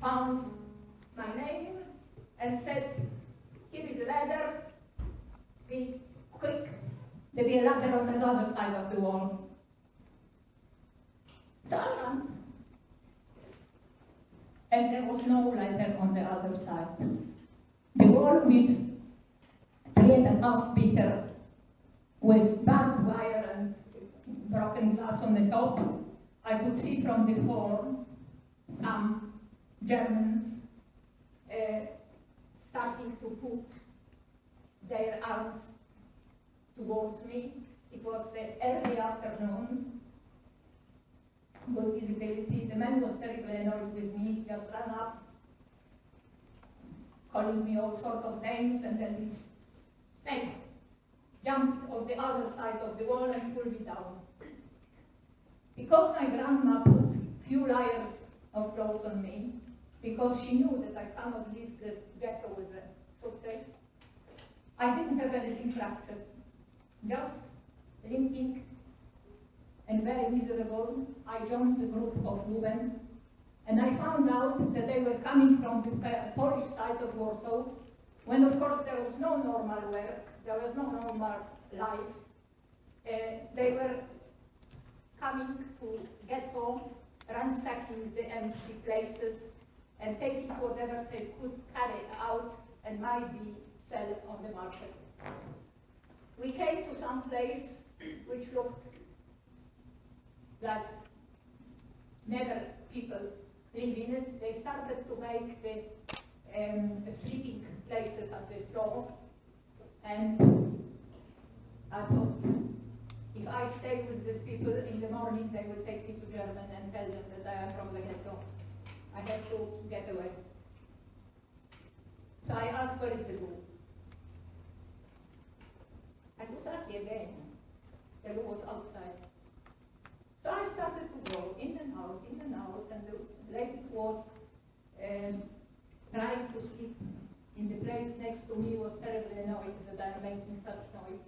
found my name and said, here is a ladder, be quick, there be a ladder on the other side of the wall. So I ran. And there was no ladder on the other side. The wall with 3.5 meter with barbed wire and broken glass on the top. I could see from the floor some Germans starting to put their arms towards me. It was the early afternoon, good visibility. The man was terribly annoyed with me, just ran up, calling me all sorts of names, and then he snake jumped on the other side of the wall and pulled me down. Because my grandma put few layers of clothes on me, because she knew that I cannot leave the ghetto with a suitcase, I didn't have anything fractured, just limping and very miserable. I joined the group of women, and I found out that they were coming from the Polish side of Warsaw, when of course there was no normal work, there was no normal life. They were coming to ghetto, ransacking the empty places, and taking whatever they could carry out and might be sell on the market. We came to some place which looked like never people live in it. They started to make the sleeping places at the floor, and I thought, if I stay with these people in the morning, they will take me to Germany and tell them that I am from the ghetto. I have to get away. So I asked, where is the loo? I was lucky again. The loo was outside. So I started to go in and out, and the lady was trying to sleep in the place next to me, was terribly annoyed that I am making such noise.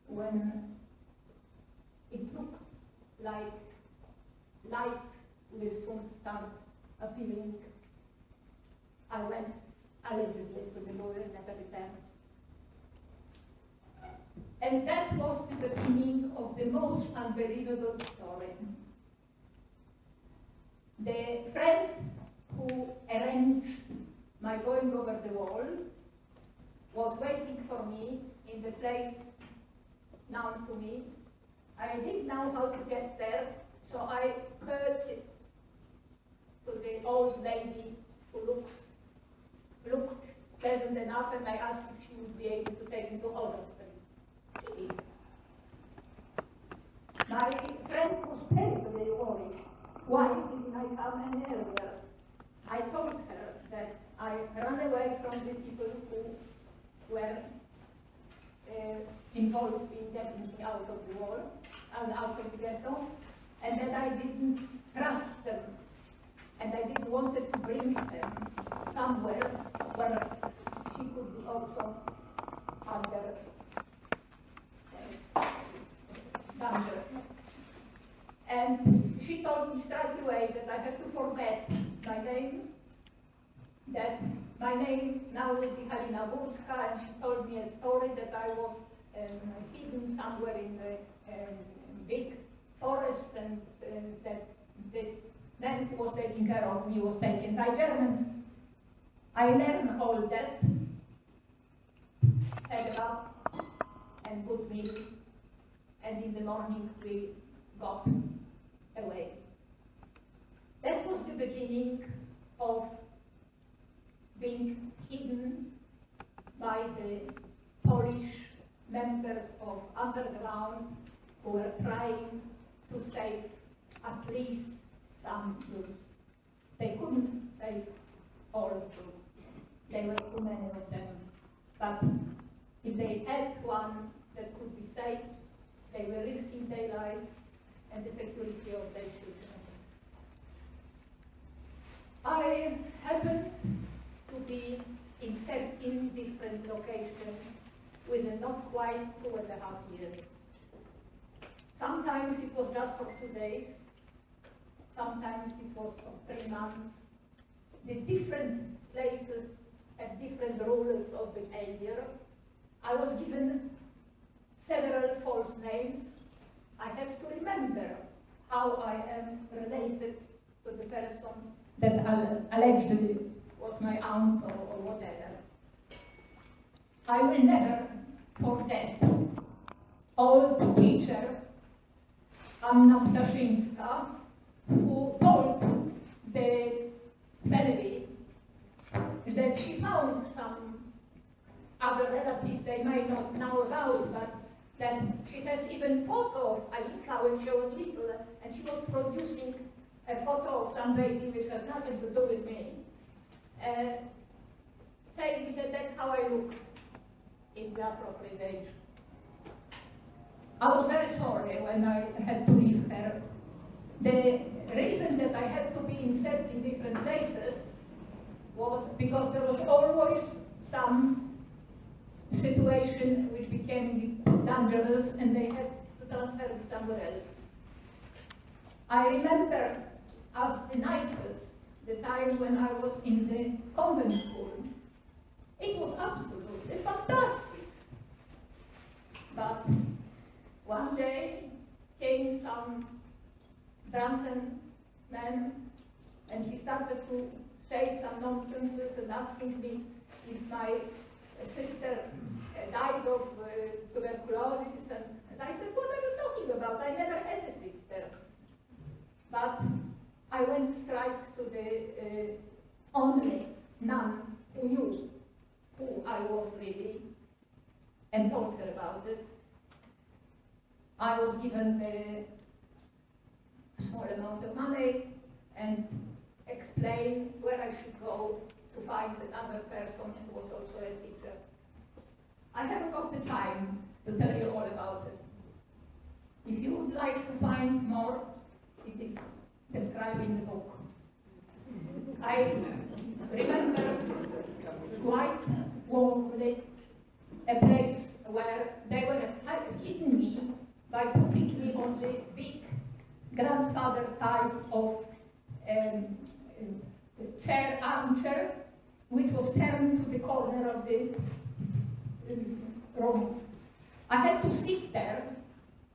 When it looked like light will soon start appearing, I went allegedly to the lawyer and never returned. And that was the beginning of the most unbelievable story. The friend who arranged my going over the wall was waiting for me in the place known to me. I didn't know how to get there, so I curtsied to the old lady who looked pleasant enough, and I asked if she would be able to take me to Oliver Street. She did. My friend was terribly worried. Why didn't I come any earlier? I told her that I ran away from the people who were involved in getting me out of the wall and out of the ghetto, and that I didn't trust them, and I didn't want to bring them somewhere where she could be also under danger. And she told me straight away that I had to forget my name, that my name now will be Halina, and she told me a story that I was hidden somewhere in the big forest, and that this man who was taking care of me was taken by Germans. I learned all that, had a bath and good meal, and in the morning we got away. That was the beginning of being hidden by the Polish members of underground who were trying to save at least some Jews. They couldn't save all Jews. There were too many of them. But if they had one that could be saved, they were risking their life and the security of their children. I happened to be in 13 different locations within not quite 2.5 years. Sometimes it was just for 2 days, sometimes it was for 3 months. The different places had different rules of behavior. I was given several false names. I have to remember how I am related to the person that allegedly was my aunt or whatever. I will never forget old teacher Anna Ptaszyńska, who told the family that she found some other relative they may not know about, but that she has even photo of Halina when she was little, and she was producing a photo of some baby which has nothing to do with me, saying that that's how I look in the appropriate age. I was very sorry when I had to leave her. The reason that I had to be instead in different places was because there was always some situation which became dangerous and they had to transfer me somewhere else. I remember as the nicest the time when I was in the convent school. It was absolutely fantastic. But one day came some drunken man and he started to say some nonsenses and asking me if my sister died of tuberculosis, and I said, what are you talking about? I never had a sister. But I went straight to the only nun who knew who I was really and told her about it. I was given a small amount of money and explained where I should go to find another person who was also a teacher. I haven't got the time to tell you all about it. If you would like to find more, it is described in the book. I remember quite warmly a place where they were hiding me by putting me on the big grandfather type of armchair, which was turned to the corner of the room. I had to sit there,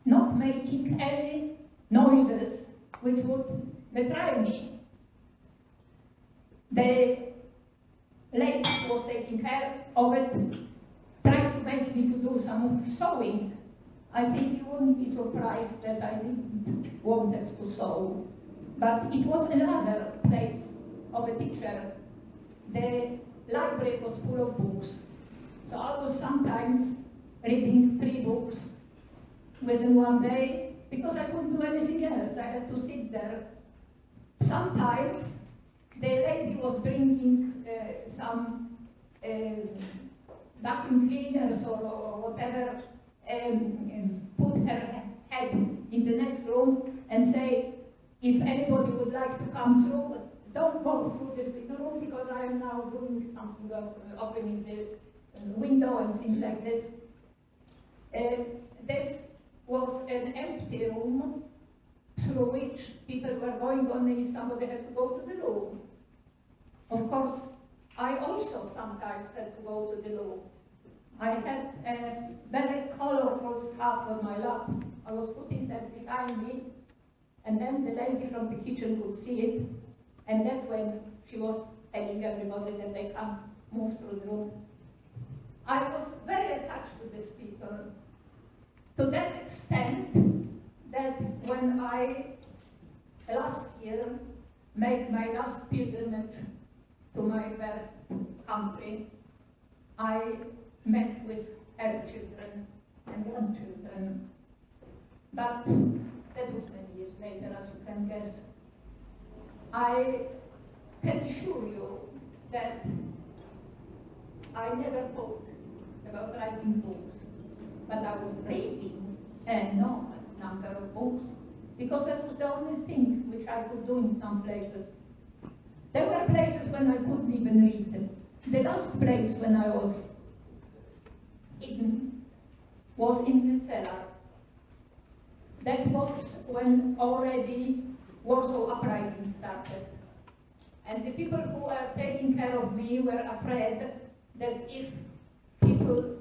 not making any noises which would betray me. The lady who was taking care of it tried to make me to do some sewing. I think you wouldn't be surprised that I didn't wanted to sew. But it was another place of a teacher. The library was full of books. So I was sometimes reading 3 books within one day because I couldn't do anything else. I had to sit there. Sometimes the lady was bringing some vacuum cleaners or whatever, put her head in the next room and say, if anybody would like to come through, don't go through this little room because I am now doing something, opening the window and things like this. This was an empty room through which people were going on if somebody had to go to the loo. Of course, I also sometimes had to go to the loo. I had a very colorful scarf on my lap. I was putting that behind me, and then the lady from the kitchen could see it, and that's when she was telling everybody that they can't move through the room. I was very attached to these people, to that extent that when I, last year, made my last pilgrimage to my birth country, I met with her children and grandchildren. But that was many years later, as you can guess. I can assure you that I never thought about writing books, but I was reading an enormous number of books because that was the only thing which I could do in some places. There were places when I couldn't even read. The last place when I was hidden was in the cellar. That was when already Warsaw Uprising started. And the people who were taking care of me were afraid that if people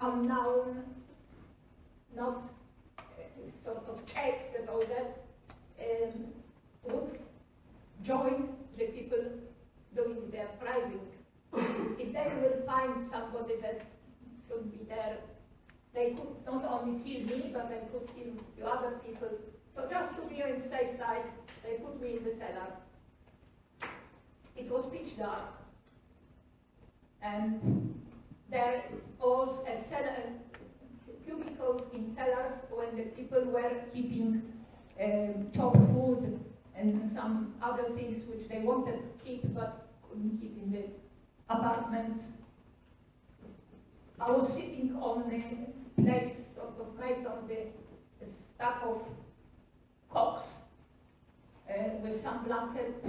unknown, not sort of checked and all that, would join the people doing the uprising. If they will find somebody that should be there, they could not only kill me, but they could kill the other people. So just to be on the safe side, they put me in the cellar. It was pitch dark. And there was a cellar, cubicles in cellars when the people were keeping chopped wood and some other things which they wanted to keep but couldn't keep in the apartments. I was sitting on a place sort of made on the stack of cocks with some blankets.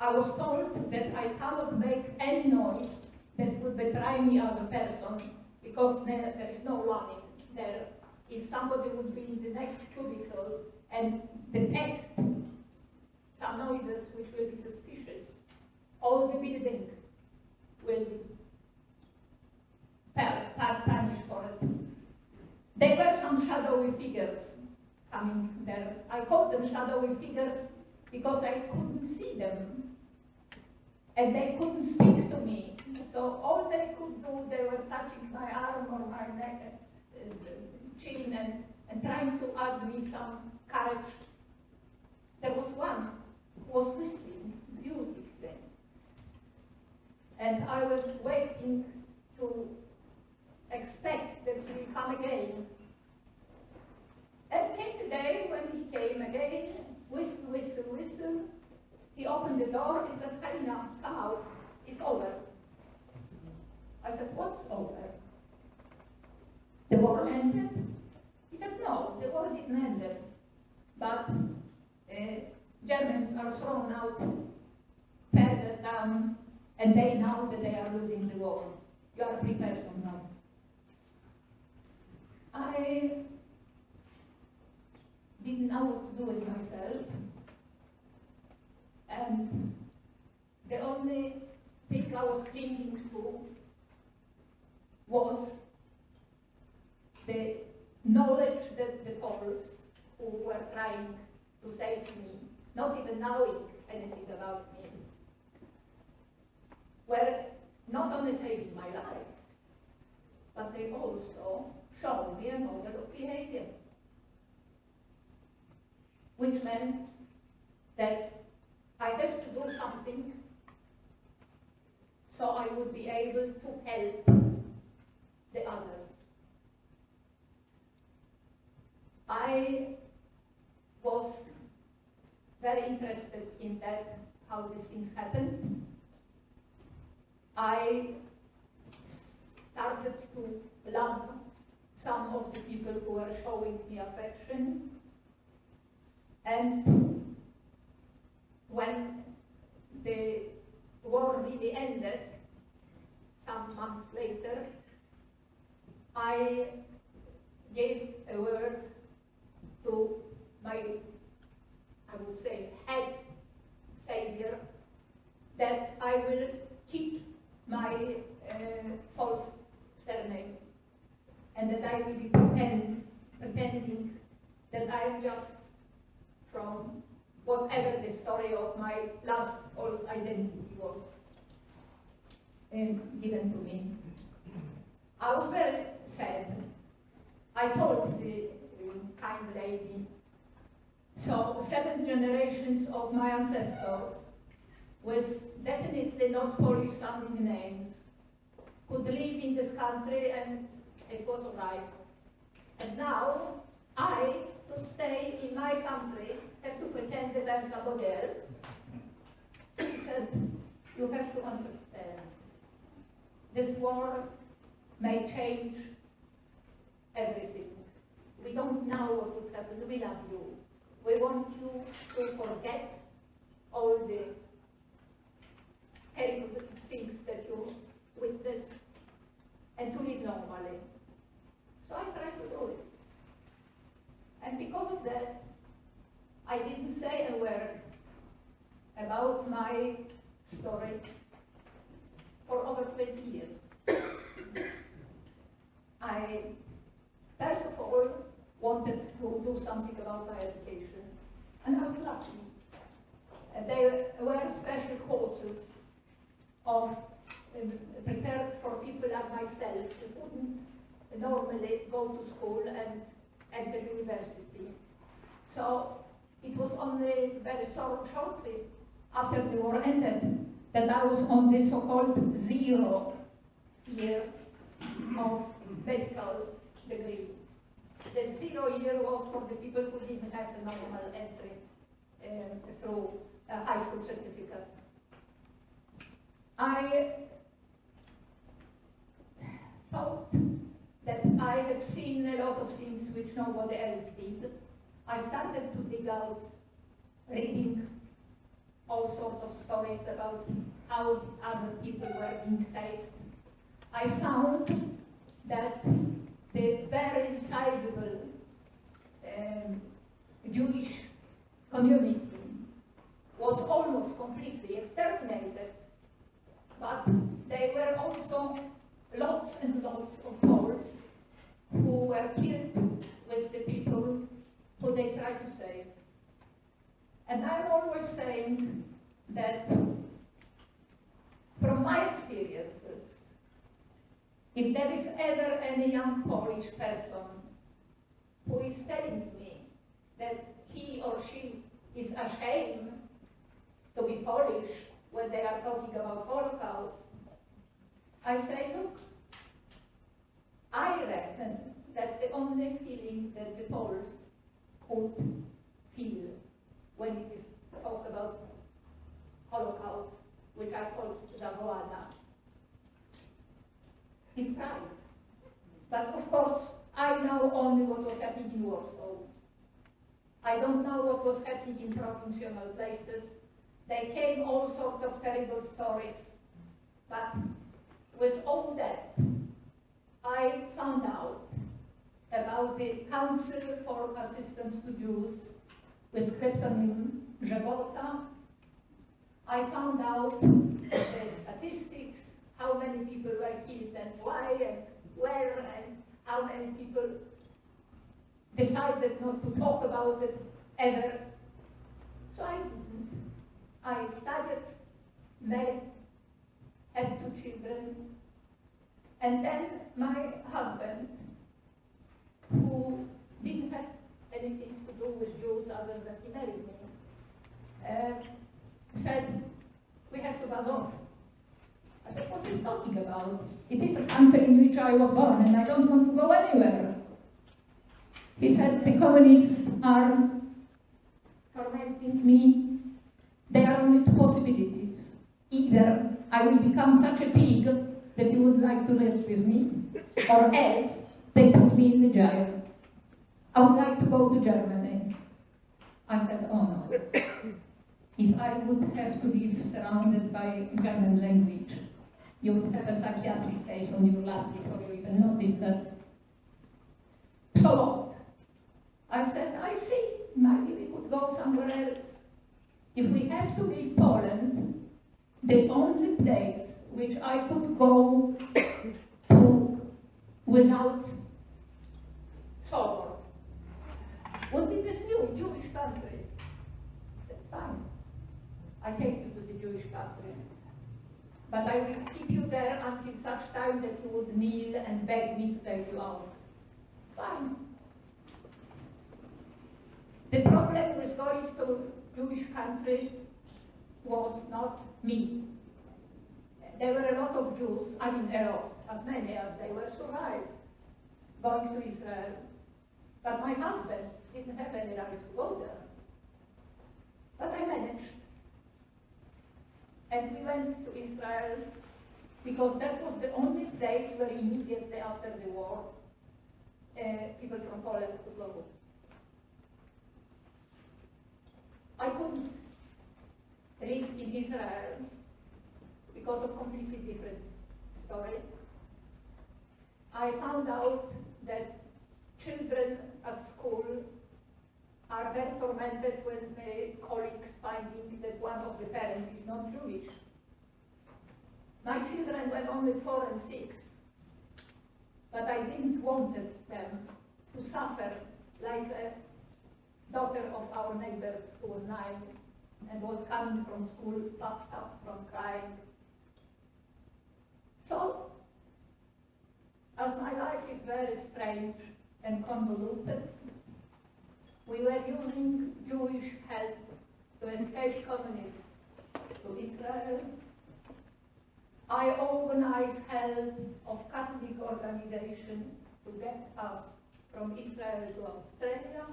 I was told that I cannot make any noise that would betray me as a person because there is no one in there. If somebody would be in the next cubicle and detect some noises which will be suspicious, all the building will be punished for it. There were some shadowy figures coming there. I called them shadowy figures because I couldn't see them. And they couldn't speak to me. So all they could do, they were touching my arm or my neck, chin, and trying to add me some courage. There was one who was whistling beautifully. And I was waiting to expect that he will come again. And came the day when he came again, whistle, whistle, whistle. He opened the door, he said, Halina, come out, it's over. I said, what's over? The war ended? He said, no, the war didn't end. But Germans are thrown out further down, and they know that they are losing the war. You are a free person now. I didn't know what to do with myself. And the only thing I was clinging to was the knowledge that the Poles who were trying to save me, not even knowing anything about me, were not only saving my life, but they also showed me a model of behavior, which meant that I have to do something so I would be able to help the others. I was very interested in that, how these things happened. I started to love some of the people who were showing me affection. And when the war really ended, some months later, I gave a word to my, I would say, head savior, that I will keep my false surname, and that I will be pretending that I am just from whatever the story of my last false identity was given to me. I was very sad. I told the kind lady, so 7 generations of my ancestors with definitely not Polish sounding names could live in this country and it was all right. And now I, to stay in my country, have to pretend that I'm somebody else. She said, you have to understand, this war may change everything. We don't know what would happen. We love you. We want you to forget all the terrible things that you witnessed and to live normally. So I tried to do it. And because of that, I didn't say a word about my story for over 20 years. I, first of all, wanted to do something about my education, and I was lucky. There were special courses of prepared for people like myself who couldn't normally go to school and enter university. So it was only very shortly after the war ended that I was on the so-called 0 year of medical degree. The 0 year was for the people who didn't have a normal entry through a high school certificate. I thought that I had seen a lot of things which nobody else did. I started to dig out, reading all sorts of stories about how other people were being saved. I found that the very sizable Jewish community was almost completely exterminated, but there were also lots and lots of Poles who were killed with the people who they tried to save. And I'm always saying that from my experiences, if there is ever any young Polish person who is telling me that he or she is ashamed to be Polish when they are talking about Holocaust, I say, look, I reckon that the only feeling that the Poles could feel when it is talked about Holocaust, which I call zagłada, is pride. But of course, I know only what was happening in Warsaw. I don't know what was happening in provincial places. There came all sorts of terrible stories. But with all that, I found out about the Council for Assistance to Jews with cryptonym Revolta. I found out the statistics, how many people were killed and why and where, and how many people decided not to talk about it ever. So I didn't. I studied, married, had 2 children, and then my husband, who didn't have anything to do with Jews other than he married me, said, we have to buzz off. I said, what are you talking about? It is a country in which I was born and I don't want to go anywhere. He said, the communists are tormenting me. There are only 2 possibilities. Either I will become such a pig that you would like to live with me, or else they put me in the jail. I would like to go to Germany. I said, oh no. If I would have to live surrounded by German language, you would have a psychiatric case on your lap before you even notice that. So what? I said, I see, maybe we could go somewhere else. If we have to leave Poland, the only place which I could go to without sorrow would be this new Jewish country. Fine. I take you to the Jewish country. But I will keep you there until such time that you would kneel and beg me to take you out. Fine. The problem with going to Jewish country was not me. There were a lot of Jews, I mean a lot, as many as they were survived, going to Israel. But my husband didn't have any right to go there. But I managed. And we went to Israel because that was the only place where immediately after the war, people from Poland could go. I couldn't live in Israel because of completely different story. I found out that children at school are very tormented when colleagues finding that one of the parents is not Jewish. My children were only 4 and 6, but I didn't want them to suffer like a daughter of our neighbors who was 9 and was coming from school puffed up from crying. So, as my life is very strange and convoluted, we were using Jewish help to escape communists to Israel. I organized help of Catholic organization to get us from Israel to Australia,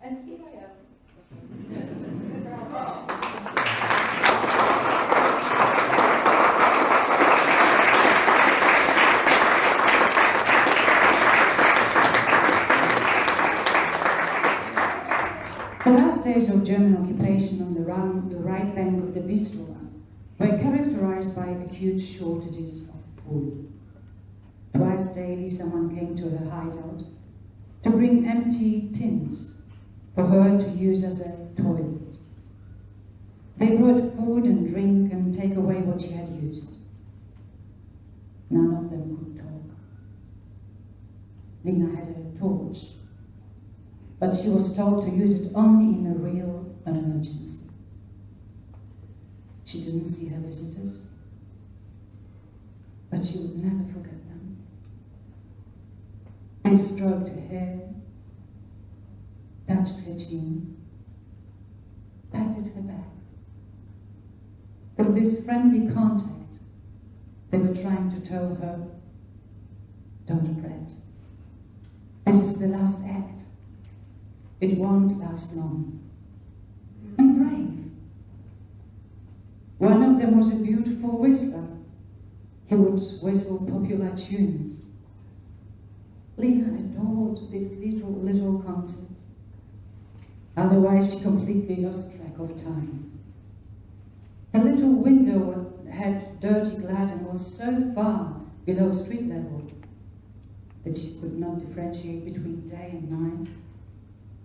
and here I am. The last days of German occupation on the right bank of the Vistula were characterized by acute shortages of food. Twice daily someone came to her hideout to bring empty tins for her to use as a toilet. They brought food and drink and take away what she had used. None of them could talk. Lina had a torch, but she was told to use it only in a real emergency. She didn't see her visitors, but she would never forget them. They stroked her hair, touched her chin, patted her back. Through this friendly contact, they were trying to tell her, don't fret. This is the last act. It won't last long. And brave. One of them was a beautiful whistler. He would whistle popular tunes. Lina adored this little concert. Otherwise, she completely lost track of time. The little window had dirty glass and was so far below street level that she could not differentiate between day and night,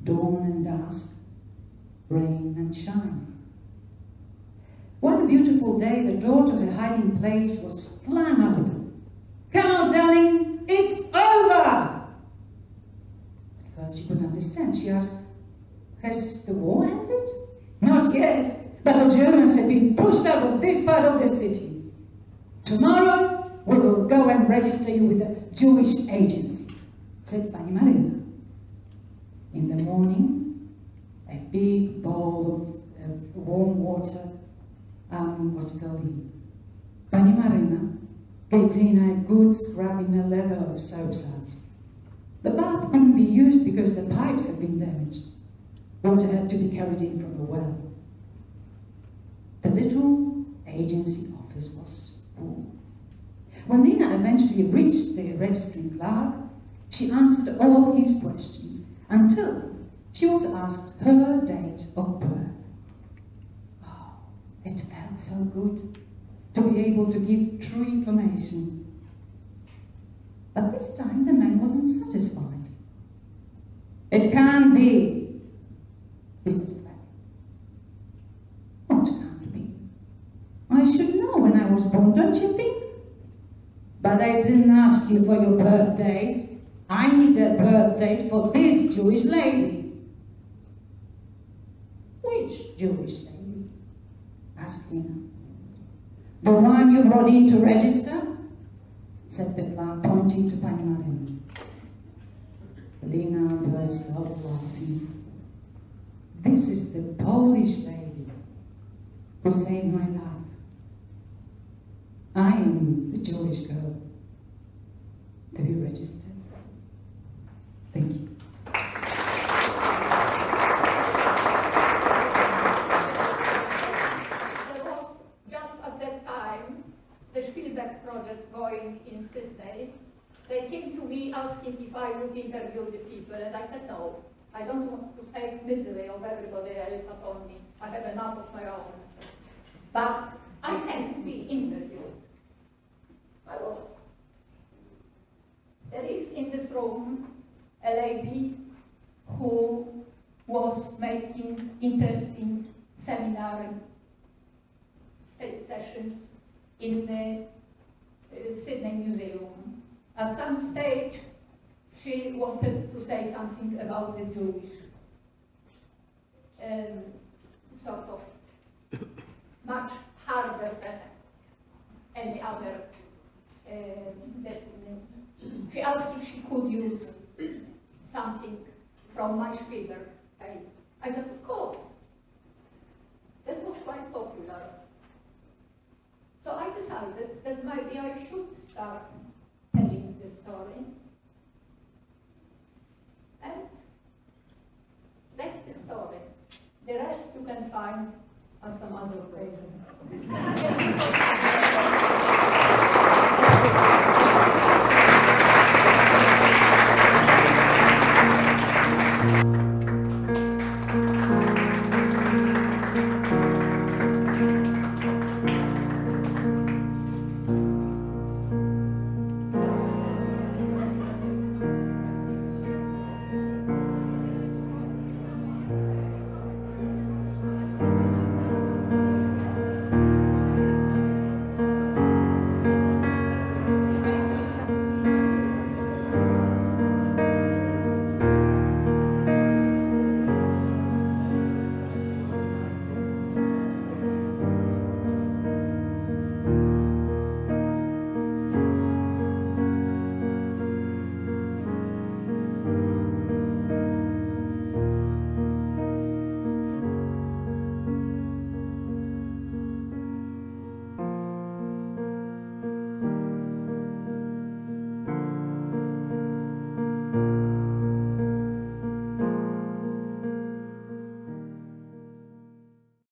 dawn and dusk, rain and shine. One beautiful day, the door to her hiding place was flung open. "Come on, darling, it's over!" At first she couldn't understand. She asked, "Has the war ended?" "Not yet, but the Germans have been pushed out of this part of the city. Tomorrow we will go and register you with the Jewish agency," said Pani Marina. In the morning, a big bowl of warm water was filled in. Pani Marina gave Lina a good scrub in a lather of soap suds. The bath couldn't be used because the pipes had been damaged. Water had to be carried in from a well. The little agency office was full. When Lina eventually reached the registering clerk, she answered all his questions until she was asked her date of birth. Oh, it felt so good to be able to give true information. But this time the man wasn't satisfied. "It can't be," he said flatly. "What can't be? I should know when I was born, don't you think? But I didn't ask you for your birth date. I need a birth date for this Jewish lady." "Which Jewish lady?" asked Lina. "The one you brought in to register?" said the clerk, pointing to Pani Marina. Lina burst out laughing. "This is the Polish lady who saved my life. I am the Jewish girl to be registered." Thank you. There was just at that time the Spielberg project going in Sydney. They came to me asking if I would interview the people, and I said no. I don't want to take misery of everybody else upon me. I have enough of my own. But I can be interviewed. I was. There is in this room a lady who in the Sydney Museum. At some stage, she wanted to say something about the Jewish sort of much harder than any other definition. She asked if she could use something from my Spielberg. I said, of course. That was quite popular. So I decided that maybe I should start telling the story.